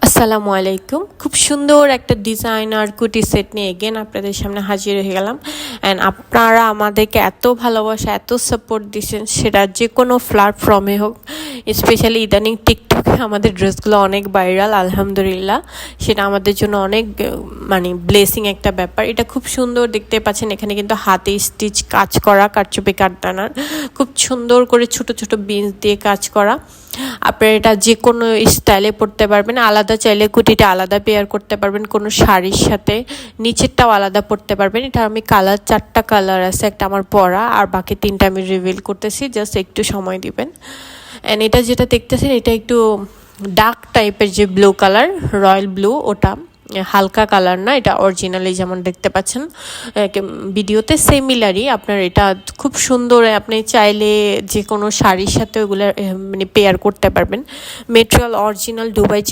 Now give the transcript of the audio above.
আসসালামু আলাইকুম। খুব সুন্দর একটা ডিজাইনার কুর্তি সেট নিয়ে এগেন আপনাদের সামনে হাজির হয়ে গেলাম। অ্যান্ড আপনারা আমাদেরকে এত ভালোবাসা, এত সাপোর্ট দিচ্ছেন, সেটা যে কোনো প্ল্যাটফর্মে হোক, স্পেশালি ইদানিং টিকটকে আমাদের ড্রেসগুলো অনেক ভাইরাল, আলহামদুলিল্লাহ। সেটা আমাদের জন্য অনেক মানে ব্লেসিং একটা ব্যাপার। এটা খুব সুন্দর দেখতে পাচ্ছেন, এখানে কিন্তু হাতে স্টিচ কাজ করা, কারচুপি কাটদানার খুব সুন্দর করে ছোট ছোট বিনস দিয়ে কাজ করা। আপনারা এটা যে কোনো স্টাইলে পরতে পারবেন, আলাদা চাইলে কুর্তিটা আলাদা পেয়ার করতে পারবেন কোনো শাড়ির সাথে, নিচেরটাও আলাদা পরতে পারবেন। এটা আমি কালার 4টা কালার আছে, একটা আমার পরা আর বাকি 3টা আমি রিভিল করতেছি, জাস্ট একটু সময় দিবেন। অ্যান্ড এটা যেটা দেখতেছেন, এটা একটু ডার্ক টাইপের, যে ব্লু কালার, রয়্যাল ব্লু, ওটা হালকা কালার না, এটা অরিজিনালি যেমন দেখতে পাচ্ছেন ভিডিওতে সিমিলারই। আপনার এটা খুব সুন্দর, আপনি চাইলে যে কোনো শাড়ির সাথে ওগুলো মানে পেয়ার করতে পারবেন। Material original Dubai